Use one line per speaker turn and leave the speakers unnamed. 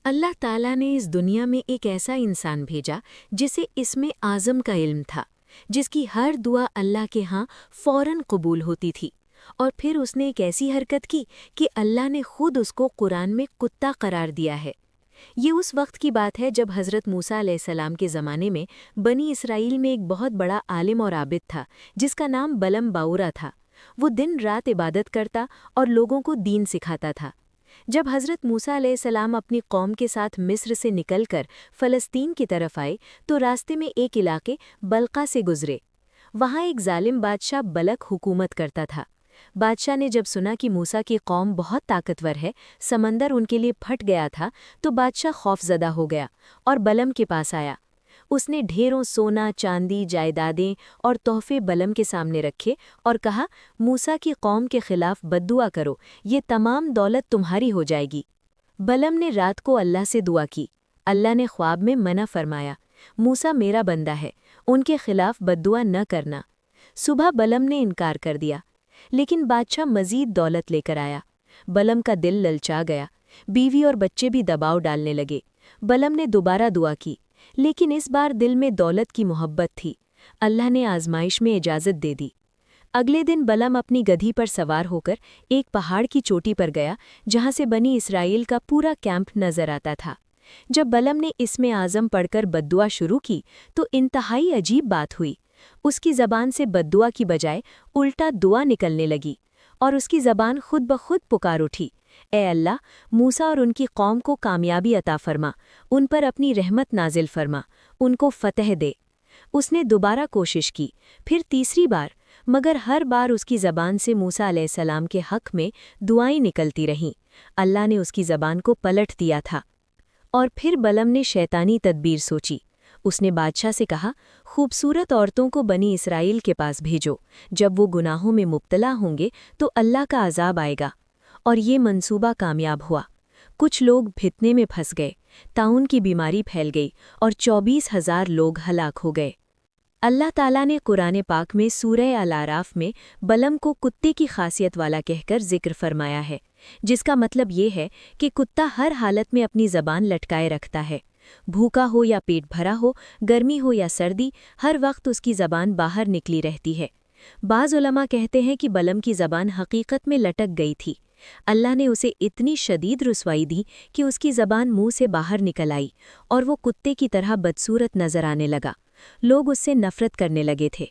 اللہ ताला ने इस दुनिया में एक ऐसा इंसान भेजा जिसे इसमें आज़म का इल्म था, जिसकी हर दुआ अल्लाह के यहाँ फ़ौरन कबूल होती थी। और फिर उसने एक ऐसी हरकत की कि अल्लाह ने खुद उसको कुरान में कुत्ता करार दिया है। ये उस वक्त की बात है जब हज़रत मूसा अलैहिस्सलाम के ज़माने में बनी इसराइल में एक बहुत बड़ा आलिम और आबिद था, जिसका नाम बलम बाऊरा था। वो दिन रात इबादत करता और लोगों को दीन सिखाता था। जब हज़रत मूसा अलैहिस्सलाम अपनी कौम के साथ मिस्र से निकलकर फ़लस्तीन की तरफ आए तो रास्ते में एक इलाके बलका से गुजरे। वहाँ एक जालिम बादशाह बलक हुकूमत करता था। बादशाह ने जब सुना कि मूसा की कौम बहुत ताकतवर है, समंदर उनके लिए फट गया था, तो बादशाह खौफजदा हो गया और बलम के पास आया। उसने ढेरों सोना, चांदी, जायदादें और तोहफे बलम के सामने रखे और कहा, मूसा की कौम के खिलाफ बद्दुआ करो, ये तमाम दौलत तुम्हारी हो जाएगी। बलम ने रात को अल्लाह से दुआ की। अल्लाह ने ख्वाब में मना फरमाया, मूसा मेरा बंदा है, उनके खिलाफ बद्दुआ न करना। सुबह बलम ने इनकार कर दिया, लेकिन बादशाह मजीद दौलत लेकर आया। बलम का दिल ललचा गया, बीवी और बच्चे भी दबाव डालने लगे। बलम ने दोबारा दुआ की, लेकिन इस बार दिल में दौलत की मोहब्बत थी। अल्लाह ने आजमाइश में इजाज़त दे दी। अगले दिन बलम अपनी गधी पर सवार होकर एक पहाड़ की चोटी पर गया, जहाँ से बनी इसराइल का पूरा कैंप नजर आता था। जब बलम ने इसमें आज़म पढ़कर बद्दुआ शुरू की तो इंतहाई अजीब बात हुई। उसकी ज़बान से बद्दुआ की बजाय उल्टा दुआ निकलने लगी और उसकी ज़बान खुद ब खुद पुकार उठी, ए अल्लाह, मूसा और उनकी कौम को कामयाबी अता फरमा, उन पर अपनी रहमत नाजिल फरमा, उनको फ़तह दे। उसने दोबारा कोशिश की, फिर तीसरी बार, मगर हर बार उसकी ज़बान से मूसा अलैहिस्सलाम के हक़ में दुआएं निकलती रहीं। अल्लाह ने उसकी ज़बान को पलट दिया था। और फिर बलम ने शैतानी तदबीर सोची। उसने बादशाह से कहा, खूबसूरत औरतों को बनी इसराइल के पास भेजो, जब वो गुनाहों में मुब्तला होंगे तो अल्लाह का अजाब आएगा। और ये मंसूबा कामयाब हुआ। कुछ लोग भितने में फंस गए, ताउन की बीमारी फैल गई और 24,000 लोग हलाक हो गए। अल्लाह ताला ने कुरान पाक में सूरह अल-आराफ में बलम को कुत्ते की खासियत वाला कहकर जिक्र फरमाया है, जिसका मतलब ये है कि कुत्ता हर हालत में अपनी ज़बान लटकाए रखता है। भूखा हो या पेट भरा हो, गर्मी हो या सर्दी, हर वक्त उसकी ज़बान बाहर निकली रहती है। बाज़ उलमा कहते हैं कि बलम की ज़बान हकीकत में लटक गई थी। अल्लाह ने उसे इतनी शदीद रुसवाई दी कि उसकी ज़बान मुंह से बाहर निकल आई और वो कुत्ते की तरह बदसूरत नजर आने लगा। लोग उससे नफ़रत करने लगे थे।